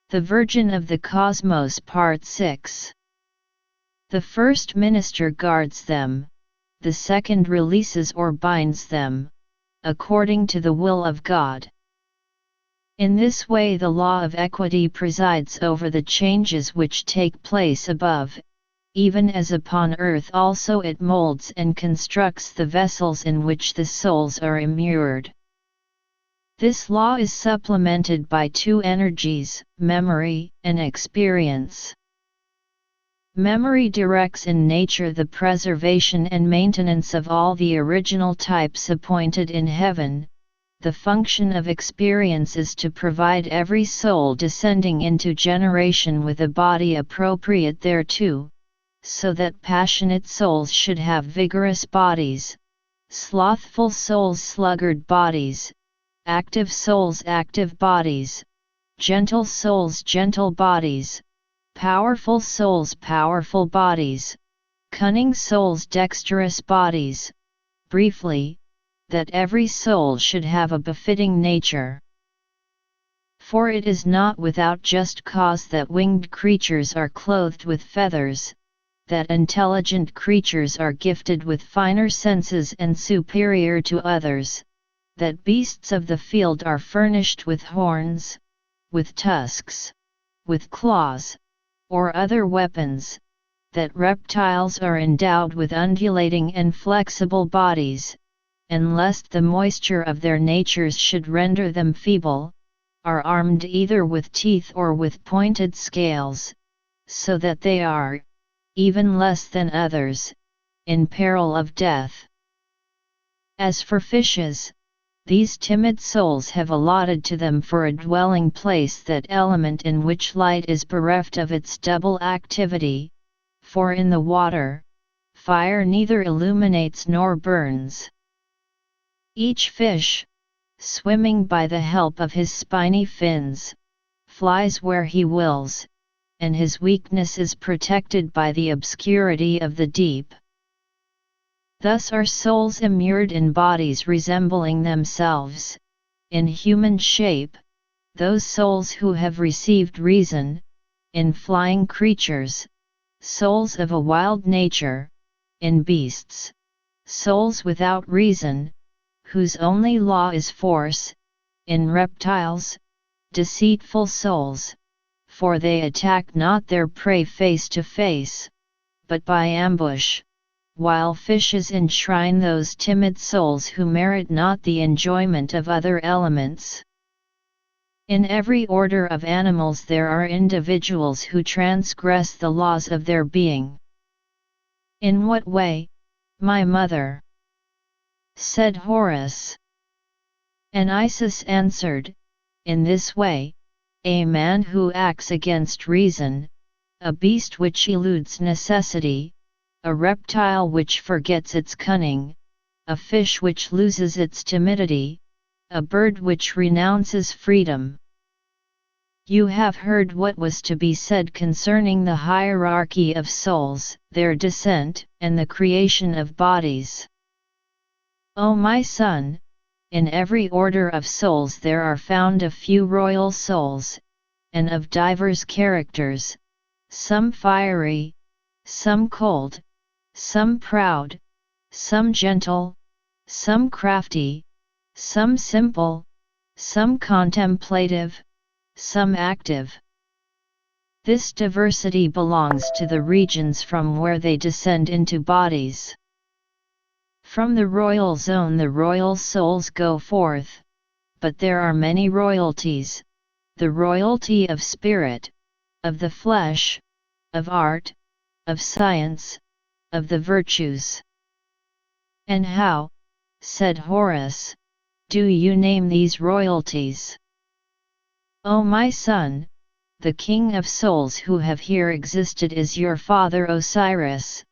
The Virgin of the Cosmos Part 6. The first minister guards them, the second releases or binds them, according to the will of God. In this way the law of equity presides over the changes which take place above, even as upon earth also it molds and constructs the vessels in which the souls are immured. This law is supplemented by two energies, memory and experience. Memory directs in nature the preservation and maintenance of all the original types appointed in heaven. The function of experience is to provide every soul descending into generation with a body appropriate thereto, so that passionate souls should have vigorous bodies, slothful souls sluggard bodies, active souls active bodies, gentle souls gentle bodies, powerful souls powerful bodies, cunning souls dexterous bodies, briefly, that every soul should have a befitting nature. For it is not without just cause that winged creatures are clothed with feathers, that intelligent creatures are gifted with finer senses and superior to others, that beasts of the field are furnished with horns, with tusks, with claws, or other weapons, that reptiles are endowed with undulating and flexible bodies, and lest the moisture of their natures should render them feeble, are armed either with teeth or with pointed scales, so that they are, even less than others, in peril of death. As for fishes, these timid souls have allotted to them for a dwelling place that element in which light is bereft of its double activity, for in the water, fire neither illuminates nor burns. Each fish, swimming by the help of his spiny fins, flies where he wills, and his weakness is protected by the obscurity of the deep. Thus are souls immured in bodies resembling themselves, in human shape, those souls who have received reason, in flying creatures, souls of a wild nature, in beasts, souls without reason, whose only law is force, in reptiles, deceitful souls, for they attack not their prey face to face, but by ambush, while fishes enshrine those timid souls who merit not the enjoyment of other elements. In every order of animals there are individuals who transgress the laws of their being. In what way, my mother? Said Horus. And Isis answered, in this way, a man who acts against reason, a beast which eludes necessity, a reptile which forgets its cunning, a fish which loses its timidity, a bird which renounces freedom. You have heard what was to be said concerning the hierarchy of souls, their descent, and the creation of bodies. O my son, in every order of souls there are found a few royal souls, and of divers characters, some fiery, some cold, some proud, some gentle, some crafty, some simple, some contemplative, some active. This diversity belongs to the regions from where they descend into bodies. From the royal zone the royal souls go forth, but there are many royalties, the royalty of spirit, of the flesh, of art, of science, of the virtues. And how, said Horus, do you name these royalties? O my son, the king of souls who have here existed is your father Osiris,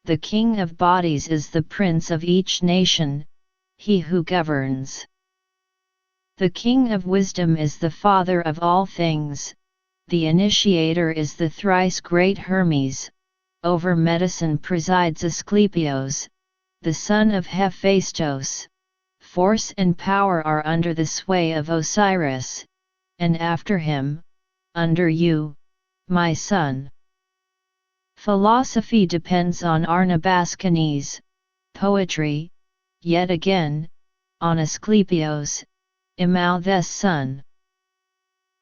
the king of bodies is the prince of each nation, he who governs. The king of wisdom is the father of all things, the initiator is the thrice great Hermes, over medicine presides Asclepios, the son of Hephaestos. Force and power are under the sway of Osiris, and after him, under you, my son. Philosophy depends on Arnabascanes, poetry, yet again, on Asclepios, Eumolpus' son.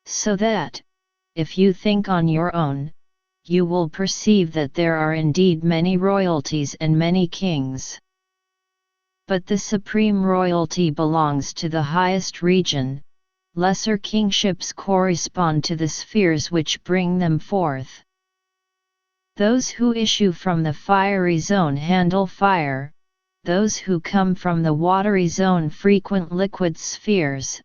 So that, if you think on your own, you will perceive that there are indeed many royalties and many kings. But the supreme royalty belongs to the highest region, lesser kingships correspond to the spheres which bring them forth. Those who issue from the fiery zone handle fire, those who come from the watery zone frequent liquid spheres.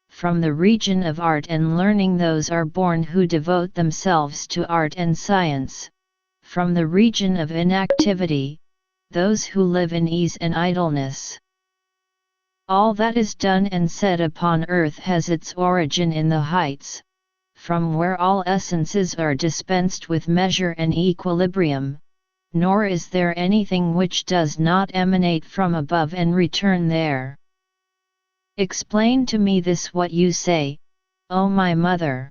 From the region of art and learning those are born who devote themselves to art and science, from the region of inactivity, those who live in ease and idleness. All that is done and said upon earth has its origin in the heights, from where all essences are dispensed with measure and equilibrium, nor is there anything which does not emanate from above and return there. Explain to me this what you say, O my mother.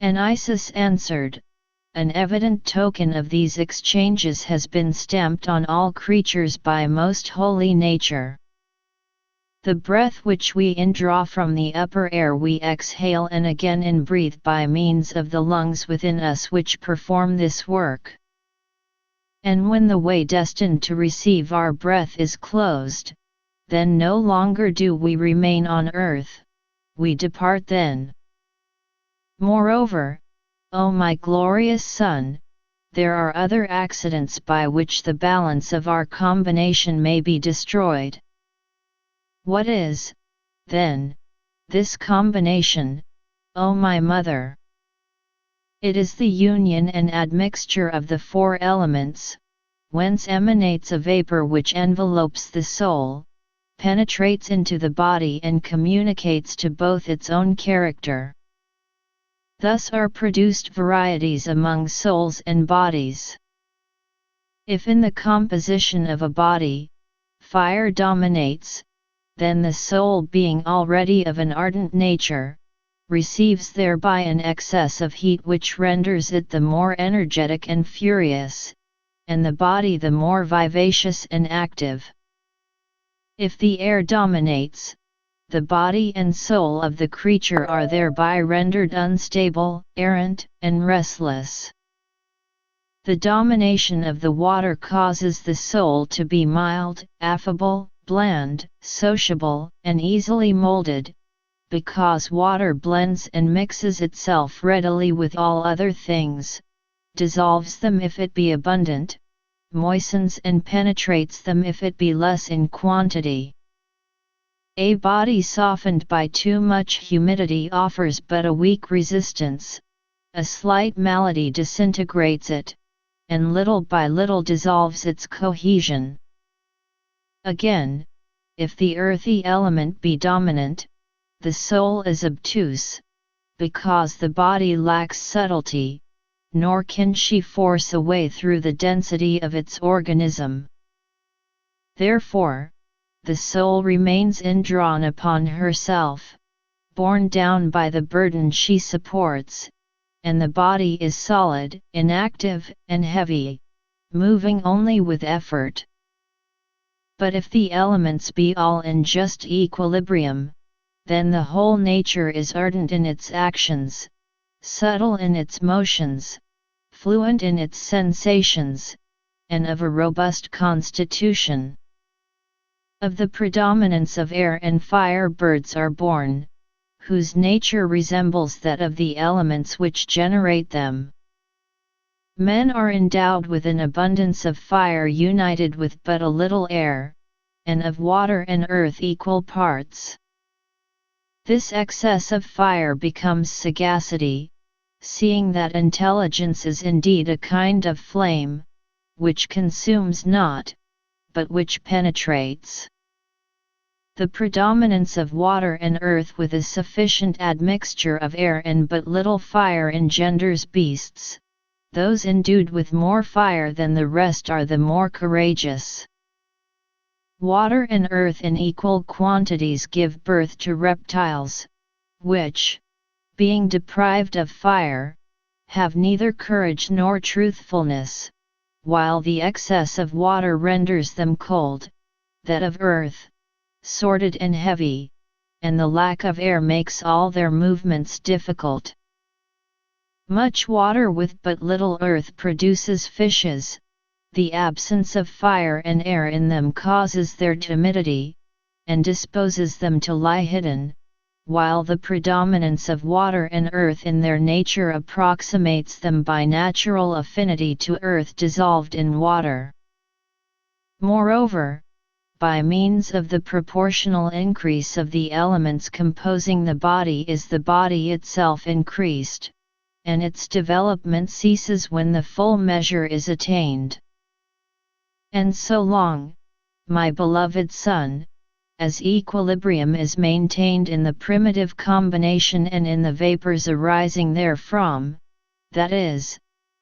And Isis answered, an evident token of these exchanges has been stamped on all creatures by most holy nature. The breath which we indraw from the upper air we exhale and again inbreathe by means of the lungs within us which perform this work. And when the way destined to receive our breath is closed, then no longer do we remain on earth, we depart then. Moreover, O my glorious son, there are other accidents by which the balance of our combination may be destroyed. What is, then, this combination, O my mother? It is the union and admixture of the four elements, whence emanates a vapor which envelopes the soul, penetrates into the body and communicates to both its own character. Thus are produced varieties among souls and bodies. If in the composition of a body, fire dominates, then the soul being already of an ardent nature, receives thereby an excess of heat which renders it the more energetic and furious, and the body the more vivacious and active. If the air dominates, the body and soul of the creature are thereby rendered unstable, errant, and restless. The domination of the water causes the soul to be mild, affable, bland, sociable, and easily molded, because water blends and mixes itself readily with all other things, dissolves them if it be abundant, moistens and penetrates them if it be less in quantity. A body softened by too much humidity offers but a weak resistance, a slight malady disintegrates it, and little by little dissolves its cohesion. Again, if the earthy element be dominant, the soul is obtuse, because the body lacks subtlety, nor can she force a way through the density of its organism. Therefore, the soul remains indrawn upon herself, borne down by the burden she supports, and the body is solid, inactive, and heavy, moving only with effort. But if the elements be all in just equilibrium, then the whole nature is ardent in its actions, subtle in its motions, fluent in its sensations, and of a robust constitution. Of the predominance of air and fire birds are born, whose nature resembles that of the elements which generate them. Men are endowed with an abundance of fire united with but a little air, and of water and earth equal parts. This excess of fire becomes sagacity, seeing that intelligence is indeed a kind of flame, which consumes not, but which penetrates. The predominance of water and earth with a sufficient admixture of air and but little fire engenders beasts. Those endued with more fire than the rest are the more courageous. Water and earth in equal quantities give birth to reptiles, which, being deprived of fire, have neither courage nor truthfulness, while the excess of water renders them cold, that of earth, sordid and heavy, and the lack of air makes all their movements difficult. Much water with but little earth produces fishes, the absence of fire and air in them causes their timidity, and disposes them to lie hidden, while the predominance of water and earth in their nature approximates them by natural affinity to earth dissolved in water. Moreover, by means of the proportional increase of the elements composing the body is the body itself increased, and its development ceases when the full measure is attained. And so long, my beloved son, as equilibrium is maintained in the primitive combination and in the vapors arising therefrom, that is,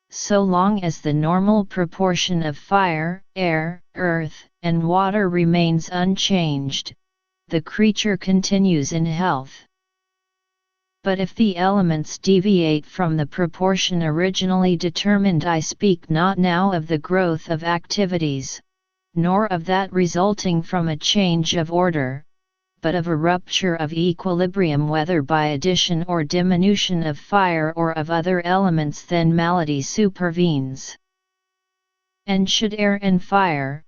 so long as the normal proportion of fire, air, earth, and water remains unchanged, the creature continues in health. But if the elements deviate from the proportion originally determined, I speak not now of the growth of activities, nor of that resulting from a change of order, but of a rupture of equilibrium, whether by addition or diminution of fire or of other elements, then malady supervenes. And should air and fire,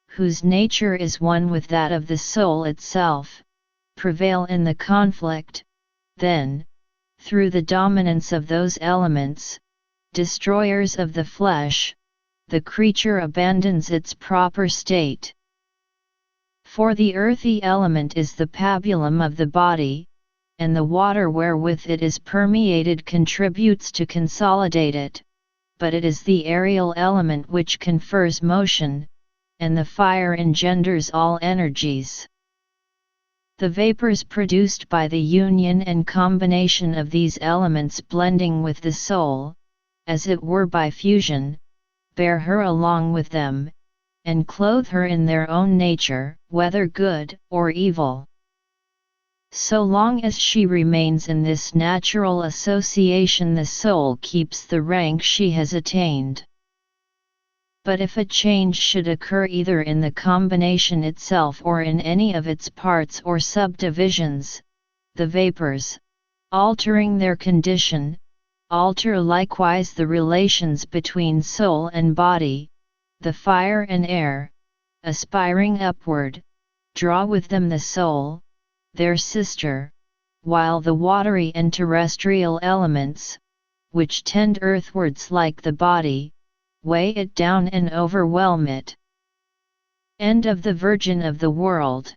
whose nature is one with that of the soul itself, prevail in the conflict, then, through the dominance of those elements, destroyers of the flesh, the creature abandons its proper state. For the earthy element is the pabulum of the body, and the water wherewith it is permeated contributes to consolidate it, but it is the aerial element which confers motion, and the fire engenders all energies. The vapors produced by the union and combination of these elements blending with the soul, as it were by fusion, bear her along with them, and clothe her in their own nature, whether good or evil. So long as she remains in this natural association, the soul keeps the rank she has attained. But if a change should occur either in the combination itself or in any of its parts or subdivisions, the vapors, altering their condition, alter likewise the relations between soul and body. The fire and air, aspiring upward, draw with them the soul, their sister, while the watery and terrestrial elements, which tend earthwards like the body, weigh it down and overwhelm it. End of the Virgin of the World.